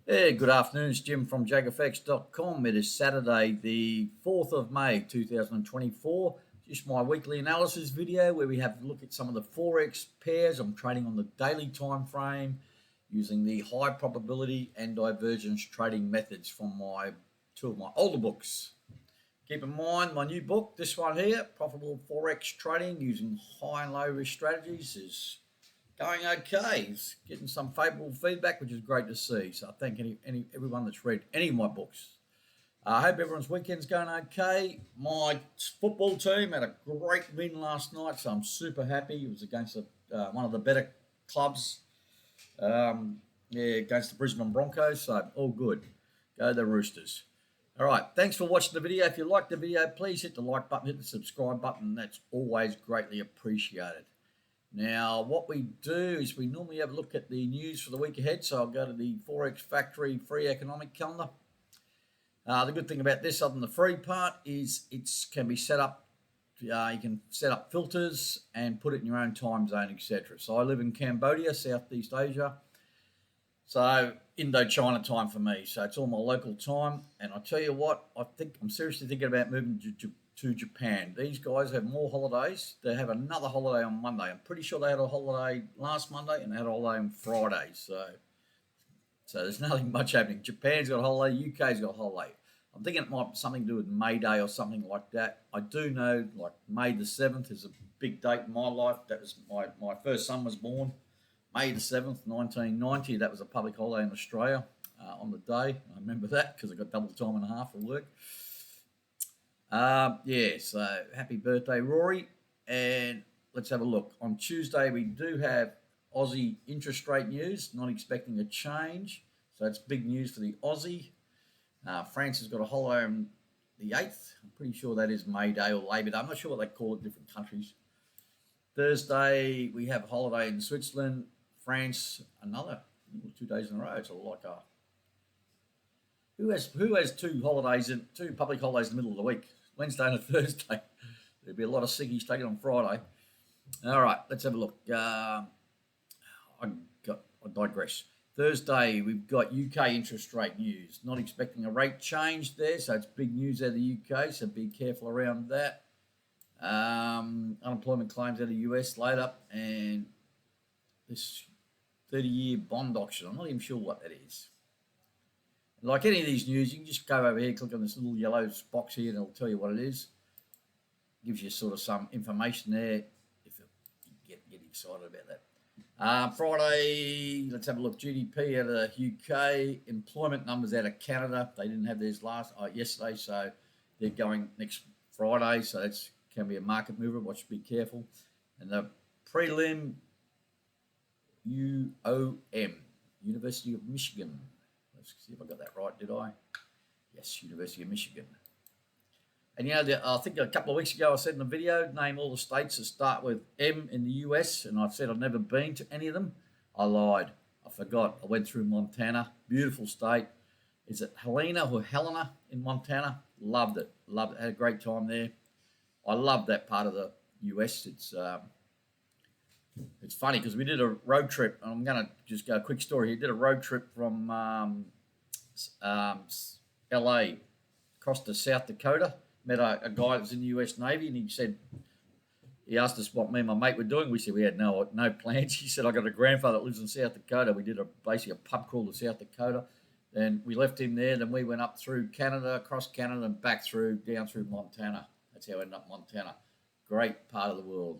Hey, good afternoon. It's Jim from JAGfx.com. It is Saturday, the 4th of May, 2024. Just my weekly analysis video where we have a look at some of the Forex pairs. I'm trading on the daily time frame using the high probability and divergence trading methods from two of my older books. Keep in mind, my new book, this one here, Profitable Forex Trading using high and low risk strategies, is going okay. It's getting some favourable feedback, which is great to see. So I thank everyone that's read any of my books. I hope everyone's weekend's going okay. My football team had a great win last night, so I'm super happy. It was against one of the better clubs, against the Brisbane Broncos, so all good. Go the Roosters. All right, thanks for watching the video. If you liked the video, please hit the like button, hit the subscribe button. That's always greatly appreciated. Now, what we do is we normally have a look at the news for the week ahead. So I'll go to the Forex Factory free economic calendar. The good thing about this, other than the free part, is it can be set up. You can set up filters and put it in your own time zone, etc. So I live in Cambodia, Southeast Asia. So Indochina time for me. So it's all my local time. And I tell you what, I'm seriously thinking about moving to Japan. These guys have more holidays. They have another holiday on Monday. I'm pretty sure they had a holiday last Monday and they had a holiday on Friday. So there's nothing much happening. Japan's got a holiday. UK's got a holiday. I'm thinking it might be something to do with May Day or something like that. I do know, like, May the 7th is a big date in my life. That was my first son was born. May the 7th, 1990. That was a public holiday in Australia on the day. I remember that because I got double time and a half for work. So happy birthday, Rory. And let's have a look. On Tuesday, we do have Aussie interest rate news, not expecting a change. So it's big news for the Aussie. France has got a holiday on the 8th. I'm pretty sure that is May Day or Labor Day. I'm not sure what they call it in different countries. Thursday, we have a holiday in Switzerland. France, another 2 days in a row. It's like a... Who has two public holidays in the middle of the week? Wednesday and a Thursday. There'll be a lot of ciggies taken on Friday. All right, let's have a look. I digress. Thursday, we've got UK interest rate news. Not expecting a rate change there, so it's big news out of the UK, so be careful around that. Unemployment claims out of the US later, and this 30-year bond auction. I'm not even sure what that is. Like any of these news, you can just go over here, click on this little yellow box here, and it'll tell you what it is. Gives you sort of some information there if you get excited about that. Friday, let's have a look. GDP out of the UK, employment numbers out of Canada. They didn't have theirs yesterday, so they're going next Friday. So that can be a market mover. Watch, be careful. And the prelim UOM, University of Michigan. Let's see if I got that right, did I? Yes, University of Michigan. And I think a couple of weeks ago I said in the video, name all the states that start with M in the US, and I said I've never been to any of them. I lied. I forgot. I went through Montana. Beautiful state. Is it Helena or Helena in Montana? Loved it. Loved it. Had a great time there. I love that part of the US. It's funny because we did a road trip, and I'm going to just go a quick story here. Did a road trip from LA across to South Dakota. Met a guy that was in the US Navy, and he asked us what me and my mate were doing. We said we had no plans. He said, I got a grandfather that lives in South Dakota. We did basically a pub crawl to South Dakota. Then we left him there. Then we went up through Canada, across Canada, and down through Montana. That's how I ended up in Montana. Great part of the world.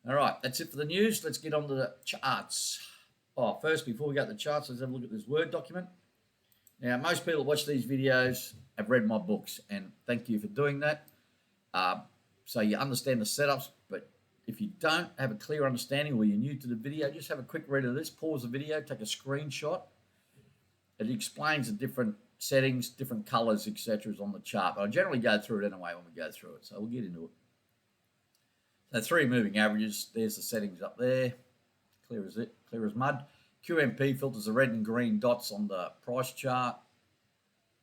All right, that's it for the news. Let's get on to the charts. First, before we go to the charts, let's have a look at this Word document. Now, most people that watch these videos have read my books, and thank you for doing that. So you understand the setups, but if you don't have a clear understanding or you're new to the video, just have a quick read of this, pause the video, take a screenshot. It explains the different settings, different colors, etc. on the chart. But I generally go through it anyway when we go through it, so we'll get into it. So 3 moving averages, there's the settings up there, clear as mud. QMP filters the red and green dots on the price chart,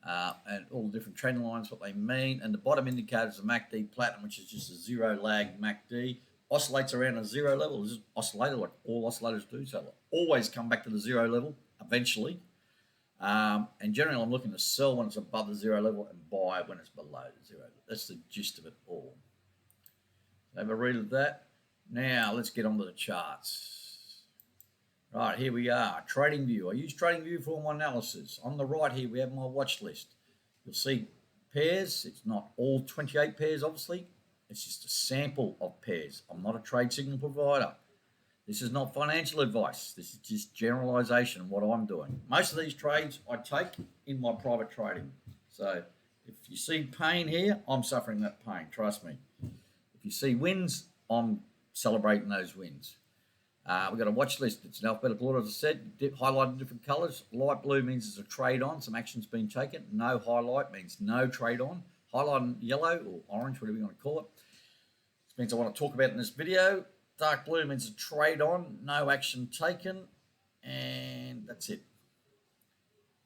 and all the different trend lines, what they mean. And the bottom indicator is the MACD Platinum, which is just a zero lag MACD. Oscillates around a zero level. It's just oscillator like all oscillators do, so it'll always come back to the zero level eventually. And generally, I'm looking to sell when it's above the zero level and buy when it's below the zero level. That's the gist of it all. Have a read of that. Now, let's get on to the charts. Right, here we are, TradingView. I use TradingView for all my analysis. On the right here, we have my watch list. You'll see pairs. It's not all 28 pairs, obviously. It's just a sample of pairs. I'm not a trade signal provider. This is not financial advice. This is just generalization of what I'm doing. Most of these trades I take in my private trading. So if you see pain here, I'm suffering that pain. Trust me. If you see wins, I'm celebrating those wins. We've got a watch list. It's in alphabetical order, as I said, highlighted in different colors. Light blue means there's a trade on, some action's been taken. No highlight means no trade on. Highlight in yellow or orange, whatever you want to call it. This means I want to talk about in this video. Dark blue means a trade on, no action taken, and that's it.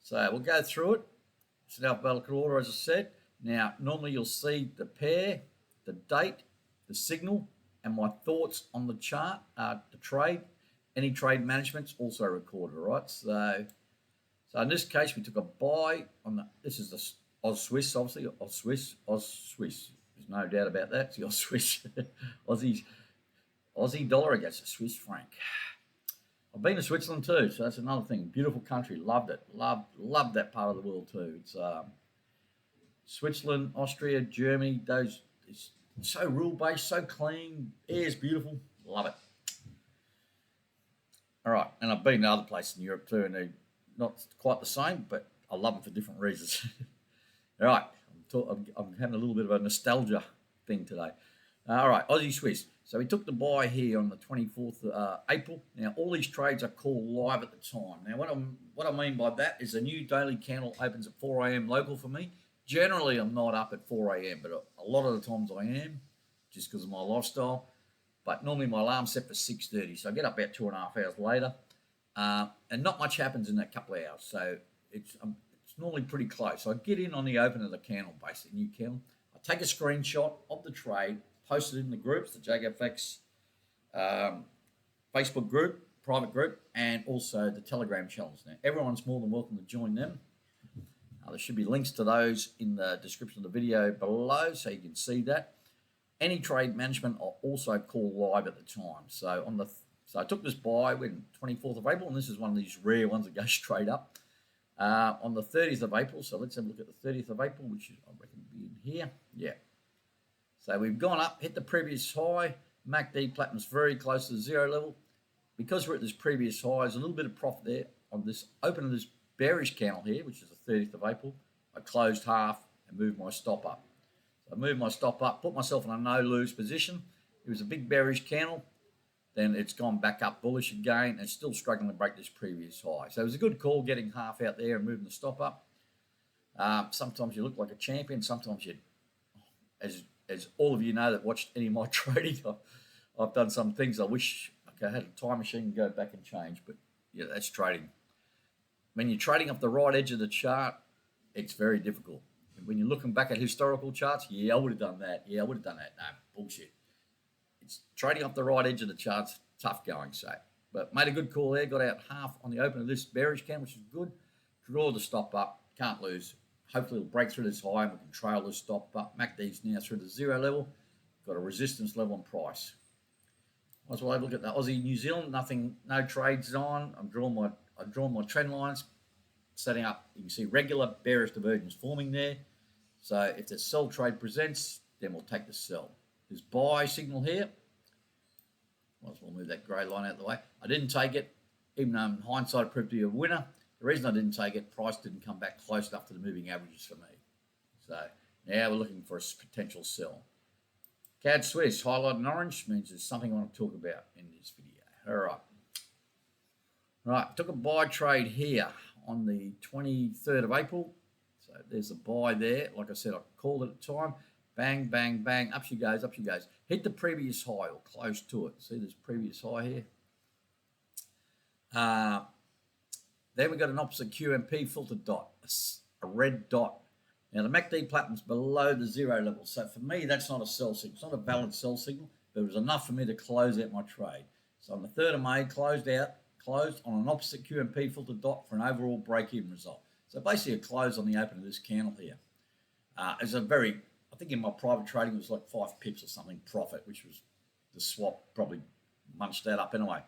So we'll go through it. It's in alphabetical order, as I said. Now, normally you'll see the pair, the date, the signal, and my thoughts on the chart, the trade. Any trade management's also recorded, all right? So in this case, we took a buy on the, this is the Oz Swiss, obviously, Oz Swiss. There's no doubt about that. It's the Oz Swiss. Aussie dollar against the Swiss franc. I've been to Switzerland too, so that's another thing. Beautiful country, loved it. Loved that part of the world too. It's Switzerland, Austria, Germany. Those it's so rule based, so clean. Air's beautiful. Love it. All right, and I've been to other places in Europe too, and they're not quite the same, but I love them for different reasons. All right, I'm having a little bit of a nostalgia thing today. All right, Aussie Swiss. So we took the buy here on the 24th of April. Now, all these trades are called live at the time. Now, what I mean by that is a new daily candle opens at 4 a.m. local for me. Generally, I'm not up at 4 a.m., but a lot of the times I am, just because of my lifestyle. But normally my alarm's set for 6:30, so I get up about 2.5 hours later. And not much happens in that couple of hours, so it's normally pretty close. So I get in on the open of the candle, basically, new candle. I take a screenshot of the trade, posted in the groups, the JAGfx Facebook group, private group, and also the Telegram channels. Now, everyone's more than welcome to join them. There should be links to those in the description of the video below, so you can see that. Any trade management are also called live at the time. So I took this buy when 24th of April, and this is one of these rare ones that goes straight up. On the 30th of April, so let's have a look at the 30th of April, which is, I reckon, be in here. Yeah. So we've gone up, hit the previous high. MACD Platinum's very close to the zero level. Because we're at this previous high, there's a little bit of profit there on this open of this bearish candle here, which is the 30th of April. I closed half and moved my stop up. So I moved my stop up, put myself in a no-lose position. It was a big bearish candle. Then it's gone back up bullish again and still struggling to break this previous high. So it was a good call getting half out there and moving the stop up. Sometimes you look like a champion. Sometimes you, as all of you know that watched any of my trading, I've done some things I wish I had a time machine and go back and change. But yeah, that's trading. When you're trading off the right edge of the chart, it's very difficult. When you're looking back at historical charts, yeah, I would have done that. Yeah, I would have done that. No, bullshit. It's trading off the right edge of the charts, tough going, so. But made a good call there, got out half on the open of this bearish candle, which is good. Draw the stop up, can't lose. Hopefully it'll break through this high and we can trail this stop up. MACD's now through the zero level. Got a resistance level on price. Might as well have a look at the Aussie New Zealand. Nothing, no trades on. I've drawn my trend lines, setting up. You can see regular bearish divergence forming there. So if the sell trade presents, then we'll take the sell. There's buy signal here. Might as well move that grey line out of the way. I didn't take it, even though in hindsight it proved to be a winner. The reason I didn't take it, price didn't come back close enough to the moving averages for me. So now we're looking for a potential sell. CAD Swiss, highlighted in orange, means there's something I want to talk about in this video. All right. Right, took a buy trade here on the 23rd of April. So there's a buy there. Like I said, I called it at the time. Bang, bang, bang. Up she goes, up she goes. Hit the previous high or close to it. See this previous high here? Then we got an opposite QMP filter dot, a red dot. Now the MACD Platinum's below the zero level. So for me, that's not a sell signal. It's not a valid sell signal, but it was enough for me to close out my trade. So on the 3rd of May, closed out, closed on an opposite QMP filter dot for an overall break-even result. So basically a close on the open of this candle here. It's a very, I think in my private trading it was like 5 pips or something profit, which was the swap probably munched that up anyway.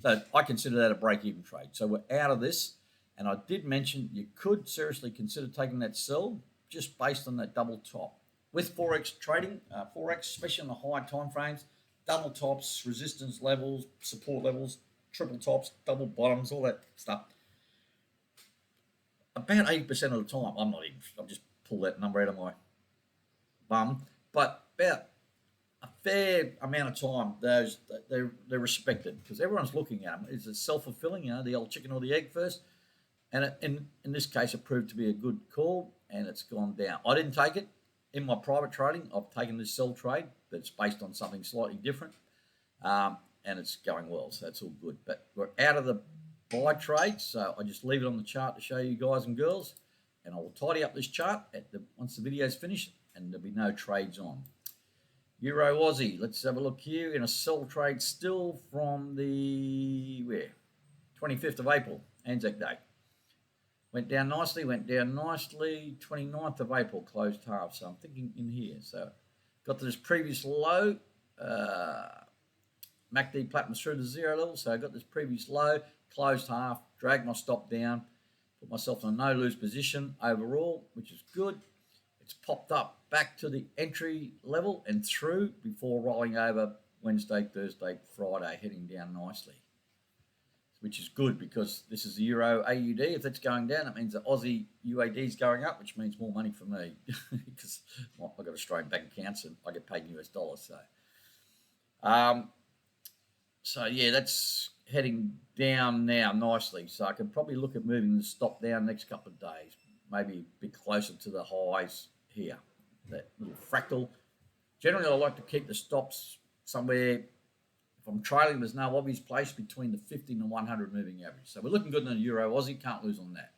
So I consider that a break-even trade. So we're out of this, and I did mention you could seriously consider taking that sell just based on that double top. With Forex trading, Forex, especially on the high time frames, double tops, resistance levels, support levels, triple tops, double bottoms, all that stuff. About 80% of the time, I'll just pull that number out of my bum, but about a fair amount of time, they're respected because everyone's looking at them. Is it self-fulfilling? The old chicken or the egg first. And in this case, it proved to be a good call, and it's gone down. I didn't take it. In my private trading, I've taken this sell trade, but it's based on something slightly different, and it's going well, so that's all good. But we're out of the buy trade, so I just leave it on the chart to show you guys and girls, and I will tidy up this chart once the video's finished, and there'll be no trades on. Euro Aussie, let's have a look here in a sell trade still from the 25th of April, Anzac Day. Went down nicely, 29th of April, closed half. So I'm thinking in here. So got to this previous low. MACD platinum through the zero level. So I got this previous low, closed half, dragged my stop down, put myself in a no-lose position overall, which is good. It's popped up back to the entry level and through before rolling over Wednesday, Thursday, Friday, heading down nicely, which is good because this is the Euro AUD. If it's going down, that means the Aussie UAD is going up, which means more money for me because I've got Australian bank accounts and I get paid in US dollars. So yeah, that's heading down now nicely. So I can probably look at moving the stop down next couple of days, maybe a bit closer to the highs here, that little fractal. Generally, I like to keep the stops somewhere. If I'm trailing, there's no obvious place between the 50 and the 100 moving average. So we're looking good in the Euro Aussie, can't lose on that.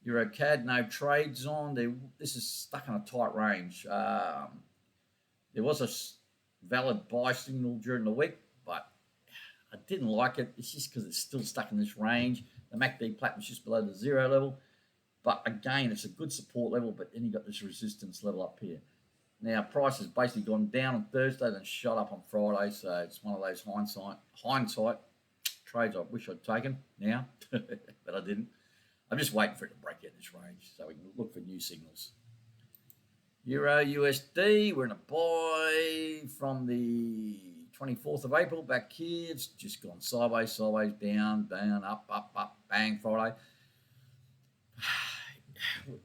Euro CAD, no trades on. This is stuck in a tight range. There was a valid buy signal during the week, but I didn't like it. It's just because it's still stuck in this range. The MACD platinum is just below the zero level. But again, it's a good support level, but then you got this resistance level up here. Now, price has basically gone down on Thursday, then shot up on Friday, so it's one of those hindsight trades I wish I'd taken now, but I didn't. I'm just waiting for it to break out this range so we can look for new signals. Euro USD, we're in a buy from the 24th of April back here. It's just gone sideways, down, up, bang, Friday.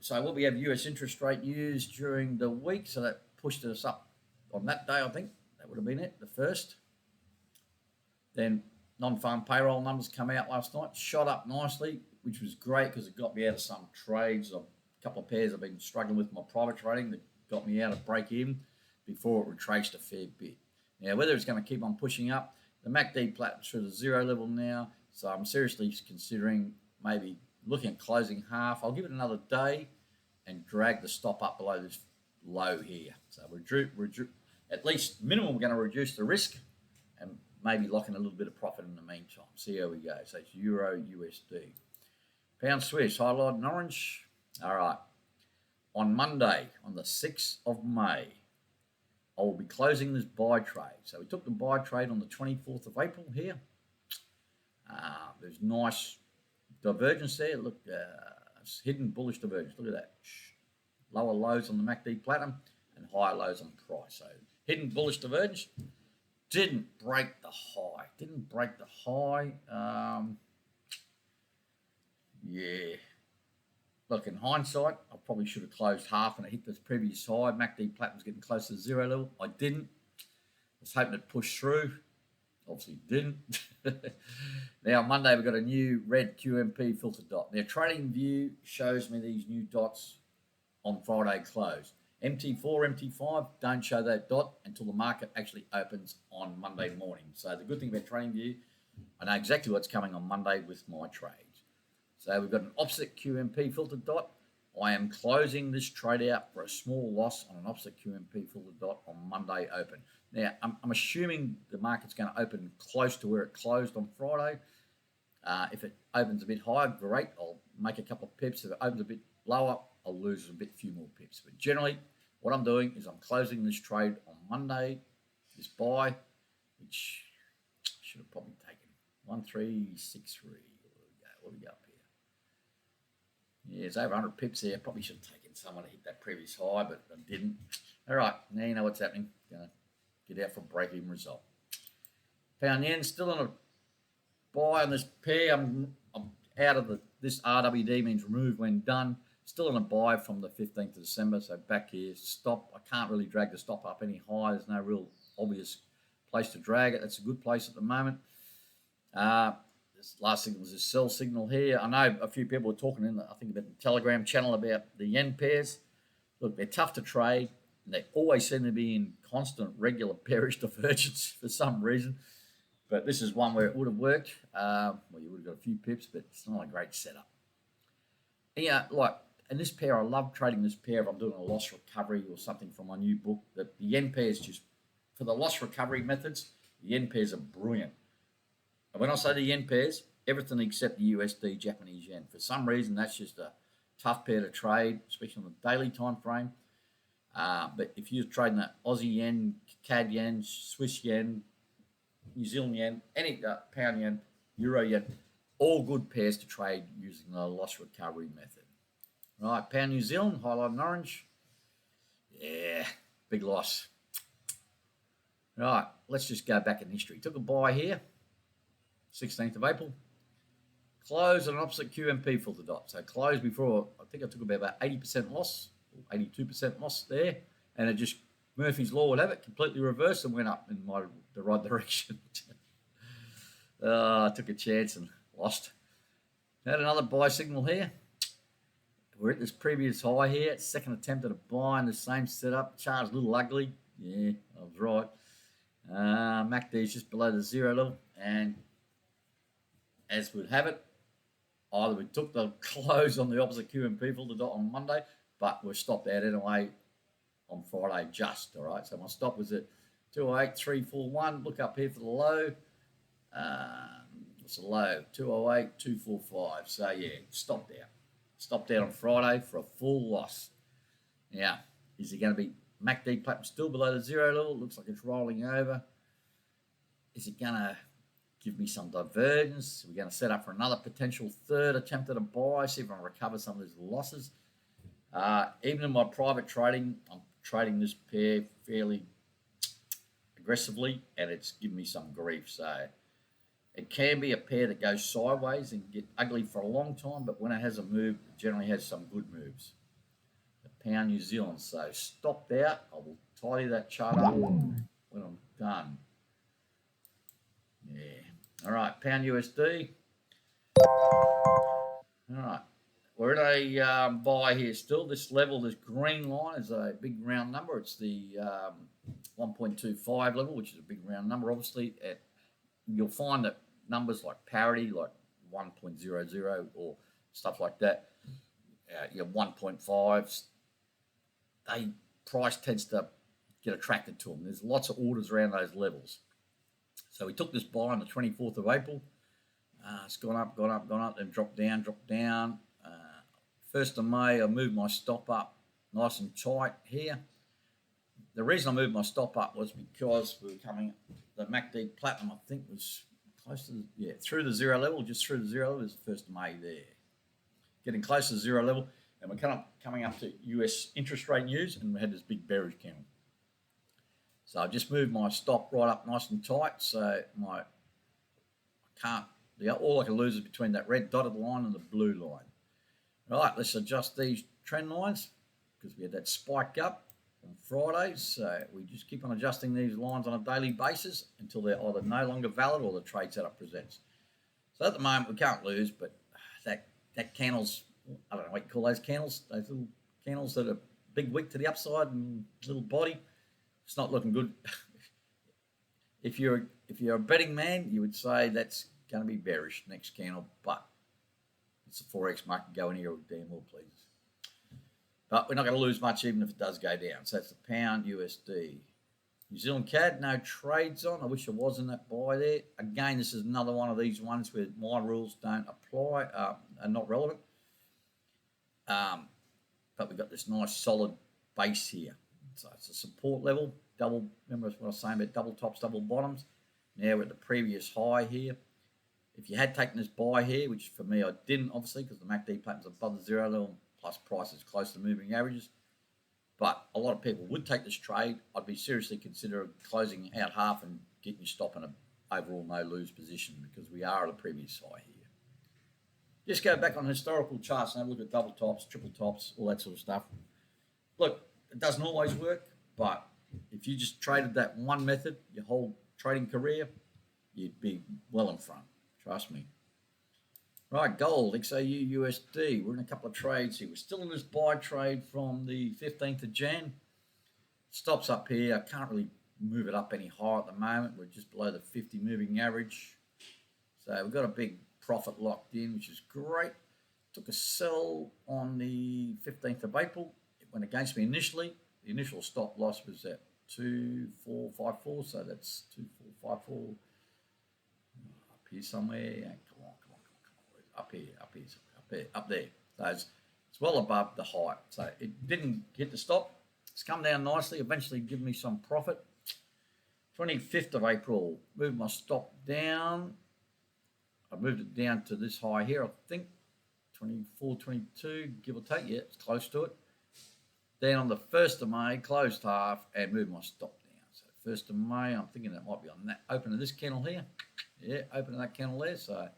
So we have US interest rate news during the week, so that pushed us up on that day, I think. That would have been it, the first. Then non-farm payroll numbers come out last night, shot up nicely, which was great because it got me out of some trades. A couple of pairs I've been struggling with my private trading that got me out of break in before it retraced a fair bit. Now, whether it's going to keep on pushing up, the MACD platinum's through the zero level now, so I'm seriously considering maybe looking at closing half. I'll give it another day and drag the stop up below this low here. So we're at least minimum, we're going to reduce the risk and maybe lock in a little bit of profit in the meantime. See how we go. So it's Euro USD. Pound Swiss, highlighted in orange. All right. On Monday, on the 6th of May, I will be closing this buy trade. So we took the buy trade on the 24th of April here. There's nice divergence there. Look, it's hidden bullish divergence. Look at that. Lower lows on the MACD platinum and higher lows on price. So hidden bullish divergence. Didn't break the high. Yeah. Look, in hindsight, I probably should have closed half and it hit this previous high. MACD platinum's getting close to the zero level. I didn't. I was hoping it pushed through. Obviously didn't. Now, on Monday, we've got a new red QMP filter dot. Now, TradingView shows me these new dots on Friday close. MT4, MT5 don't show that dot until the market actually opens on Monday morning. So the good thing about TradingView, I know exactly what's coming on Monday with my trades. So we've got an opposite QMP filter dot. I am closing this trade out for a small loss on an opposite QMP filter dot on Monday open. Now, I'm assuming the market's going to open close to where it closed on Friday. If it opens a bit higher, great. I'll make a couple of pips. If it opens a bit lower, I'll lose a few more pips. But generally, what I'm doing is I'm closing this trade on Monday, this buy, which should have probably taken 1363. What do we go up here? Yeah, it's over 100 pips there. Probably should have taken someone to hit that previous high, but I didn't. All right, now you know what's happening. Gonna get out for a break-even result. Pound yen still on a buy on this pair. I'm out of this RWD means remove when done. Still on a buy from the 15th of December, so back here, stop. I can't really drag the stop up any higher. There's no real obvious place to drag it. That's a good place at the moment. This last signal is a sell signal here. I know a few people were talking in, I think, about the Telegram channel about the yen pairs. Look, they're tough to trade, and they always seem to be in constant, regular bearish divergence for some reason. But this is one where it would have worked. Well, you would have got a few pips, but it's not a great setup. Yeah, like, and this pair, I love trading this pair if I'm doing a loss recovery or something from my new book. The yen pairs, just for the loss recovery methods, the yen pairs are brilliant. And when I say the yen pairs, everything except the USD Japanese yen. For some reason, that's just a tough pair to trade, especially on the daily time frame. But if you're trading the Aussie yen, CAD yen, Swiss yen, New Zealand yen, any pound yen, euro yen, all good pairs to trade using the loss recovery method. Right, pound New Zealand, highlighted in orange. Yeah, big loss. Right, let's just go back in history. Took a buy here, 16th of April. Closed on an opposite QMP filter dot. So closed before, I think I took about 80% loss, 82% loss there. And it just, Murphy's Law would have it, completely reversed and went up in the right direction. I took a chance and lost. Had another buy signal here. We're at this previous high here. Second attempt at a buy in the same setup. Chart's a little ugly. Yeah, I was right. MACD is just below the zero level. And as we'd have it, either we took the close on the opposite QMP filter dot on Monday, but we're stopped out anyway on Friday just, all right? So my stop was at 208.341. Look up here for the low. What's the low? 208.245. So, yeah, stopped out. Stopped out on Friday for a full loss. Now, is it going to be MACD platinum still below the zero level? Looks like it's rolling over. Is it going to give me some divergence? We're going to set up for another potential third attempt at a buy, see if I can recover some of these losses. Even in my private trading, I'm trading this pair fairly aggressively, and it's given me some grief. So it can be a pair that goes sideways and get ugly for a long time, but when it has a move, it generally has some good moves. The pound New Zealand, so stopped out. I will tidy that chart up when I'm done. Yeah. All right, pound USD. All right. We're at a buy here still. This level, this green line is a big round number. It's the 1.25 level, which is a big round number, obviously. You'll find that numbers like parity, like 1.00 or stuff like that, 1.5s, price tends to get attracted to them. There's lots of orders around those levels. So we took this buy on the 24th of April. It's gone up, then dropped down. 1st of May, I moved my stop up nice and tight here. The reason I moved my stop up was because we were coming, the MACD platinum, I think, was close to, through the zero level, just through the zero level, is the 1st of May there. Getting close to the zero level, and we're coming up to US interest rate news, and we had this big bearish candle. So I just moved my stop right up nice and tight, so all I can lose is between that red dotted line and the blue line. Right, let's adjust these trend lines because we had that spike up on Fridays. So we just keep on adjusting these lines on a daily basis until they're either no longer valid or the trade setup presents. So at the moment we can't lose, but that candle's, I don't know what you call those candles little candles that are big wick to the upside and little body. It's not looking good. If you're a betting man, you would say that's going to be bearish next candle, but it's the Forex market going here, damn well please. But we're not going to lose much even if it does go down. So that's the pound USD. New Zealand CAD, no trades on. I wish there was in that buy there. Again, this is another one of these ones where my rules don't apply, are not relevant. But we've got this nice solid base here. So it's a support level, double, remember what I was saying about double tops, double bottoms. Now we're at the previous high here. If you had taken this buy here, which for me I didn't, obviously, because the MACD pattern's above the zero level, plus price is close to moving averages, but a lot of people would take this trade. I'd be seriously considering closing out half and getting your stop in an overall no-lose position, because we are at the previous high here. Just go back on historical charts and have a look at double tops, triple tops, all that sort of stuff. Look, it doesn't always work, but if you just traded that one method your whole trading career, you'd be well in front. Trust me. Right, gold, XAU, USD. We're in a couple of trades here. We're still in this buy trade from the 15th of Jan. Stops up here. I can't really move it up any higher at the moment. We're just below the 50 moving average. So we've got a big profit locked in, which is great. Took a sell on the 15th of April. It went against me initially. The initial stop loss was at 2454, so that's 2454 up here somewhere. Come on. Up there. So it's well above the height. So it didn't hit the stop. It's come down nicely, eventually give me some profit. 25th of April, moved my stop down. I moved it down to this high here, I think, 24, 22, give or take. Yeah, it's close to it. Then on the 1st of May, closed half and moved my stop down. So 1st of May, I'm thinking that might be on that open of this candle here. Yeah, open of that candle there. So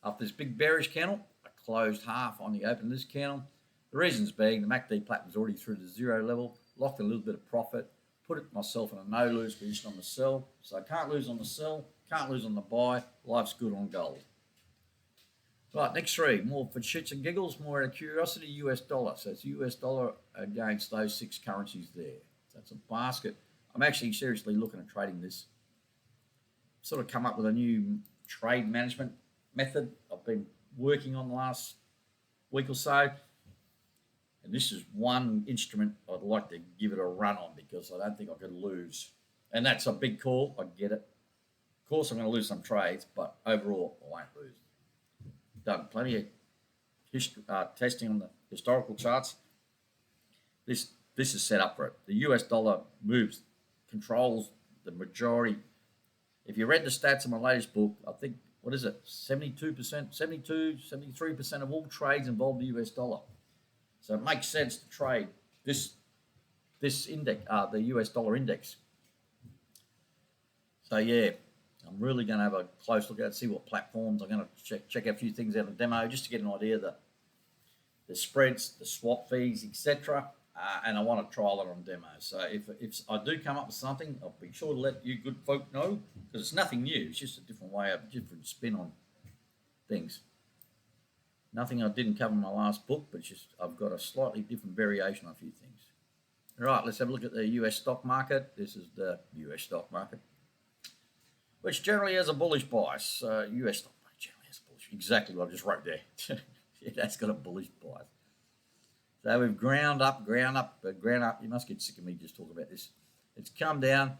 after this big bearish candle, I closed half on the open of this candle. The reasons being, the MACD pattern's already through the zero level, locked a little bit of profit, put it myself in a no-lose position on the sell. So I can't lose on the sell, can't lose on the buy. Life's good on gold. Right, next three, more for shits and giggles, more out of curiosity, US dollar. So it's US dollar against those 6 currencies there. So it's a basket. I'm actually seriously looking at trading this. Sort of come up with a new trade management method I've been working on the last week or so. And this is one instrument I'd like to give it a run on, because I don't think I could lose. And that's a big call, I get it. Of course I'm going to lose some trades, but overall I won't lose. Done plenty of testing on the historical charts. This is set up for it. The US dollar moves, controls the majority. If you read the stats in my latest book, I think, what is it, 73% of all trades involve the US dollar. So it makes sense to trade this index, the US dollar index. So yeah, I'm really going to have a close look at, see what platforms. I'm going to check out a few things out of the demo just to get an idea of the spreads, the swap fees, etc. And I want to trial it on demo. So if I do come up with something, I'll be sure to let you good folk know, because it's nothing new. It's just a different way, a different spin on things. Nothing I didn't cover in my last book, but it's just I've got a slightly different variation on a few things. All right, let's have a look at the US stock market. This is the US stock market, which generally has a bullish bias. US stock market generally has a bullish. Exactly what I just wrote there. Yeah, that's got a bullish bias. So we've ground up. You must get sick of me just talking about this. It's come down.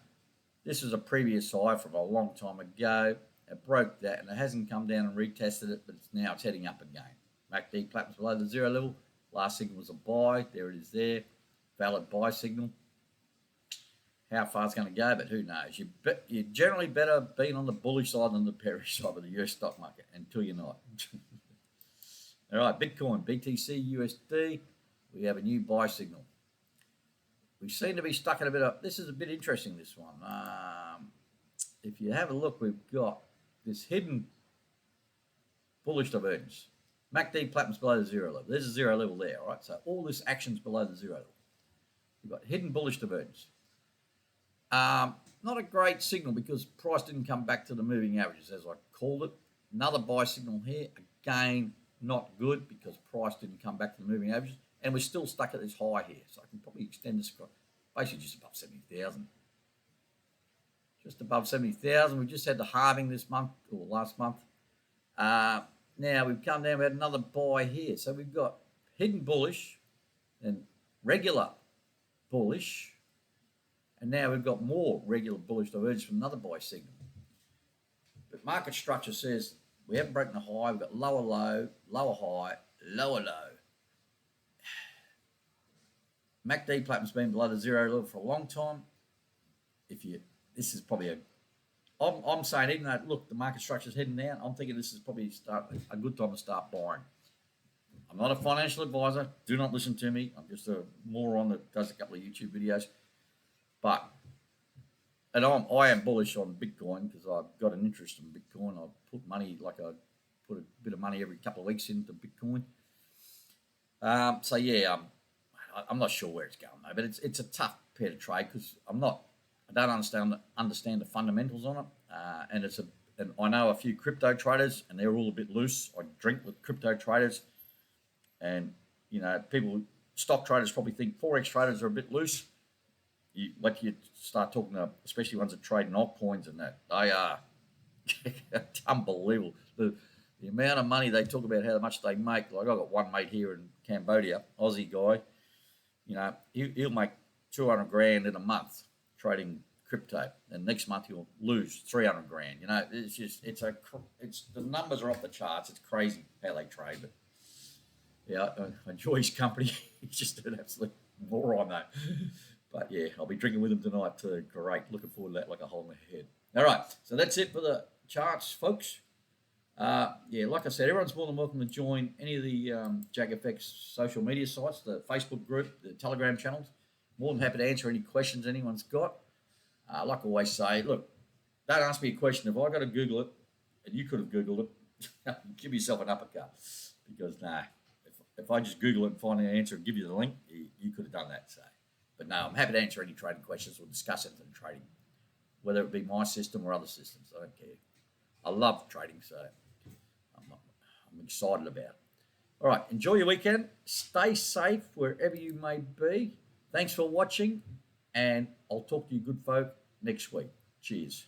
This is a previous high from a long time ago. It broke that, and it hasn't come down and retested it, but it's heading up again. MACD platform's below the zero level. Last signal was a buy. There it is there. Valid buy signal. How far it's going to go, but who knows? You're generally better being on the bullish side than the bearish side of the US stock market until you're not. All right, Bitcoin, BTC, USD. We have a new buy signal. We seem to be stuck in a bit of, this is a bit interesting, this one. If you have a look, we've got this hidden bullish divergence. MACD platform's below the zero level. There's a zero level there, all right? So all this action's below the zero level. You've got hidden bullish divergence. Not a great signal, because price didn't come back to the moving averages, as I called it. Another buy signal here. Again, not good, because price didn't come back to the moving averages. And we're still stuck at this high here. So I can probably extend this basically just above 70,000. Just above 70,000. We just had the halving this month, or last month. Now we've come down, we had another buy here. So we've got hidden bullish and regular bullish. And now we've got more regular bullish divergence from another buy signal. But market structure says we haven't broken a high. We've got lower low, lower high, lower low. MACD Platinum's been below the zero level for a long time. This is probably I'm saying, even though, look, the market structure's heading down, I'm thinking this is probably a good time to start buying. I'm not a financial advisor. Do not listen to me. I'm just a moron that does a couple of YouTube videos. And I am bullish on Bitcoin because I've got an interest in Bitcoin. I put money, I put a bit of money every couple of weeks into Bitcoin. I'm not sure where it's going though, but it's a tough pair to trade because I don't understand the fundamentals on it, and I know a few crypto traders, and they're all a bit loose. I drink with crypto traders, and stock traders probably think Forex traders are a bit loose. You start talking to, especially ones that trade in altcoins and that, they are it's unbelievable. The amount of money they talk about, how much they make. Like, I've got one mate here in Cambodia, Aussie guy. He'll make 200 grand in a month trading crypto, and next month he'll lose 300 grand. It's the numbers are off the charts. It's crazy how they trade. But yeah, I enjoy his company. He's just an absolute moron though. But yeah, I'll be drinking with him tonight too. Great, looking forward to that like a hole in the head. All right, so that's it for the charts, folks. Like I said, everyone's more than welcome to join any of the JAGfx social media sites, the Facebook group, the Telegram channels. More than happy to answer any questions anyone's got. Like I always say, look, don't ask me a question. If I got to Google it, and you could have Googled it, give yourself an uppercut. Because, if I just Google it and find the answer and give you the link, you could have done that. So, but no, I'm happy to answer any trading questions or discuss anything trading, whether it be my system or other systems. I don't care. I love trading, so I'm excited about it. All right, enjoy your weekend. Stay safe wherever you may be. Thanks for watching, and I'll talk to you good folk next week. Cheers.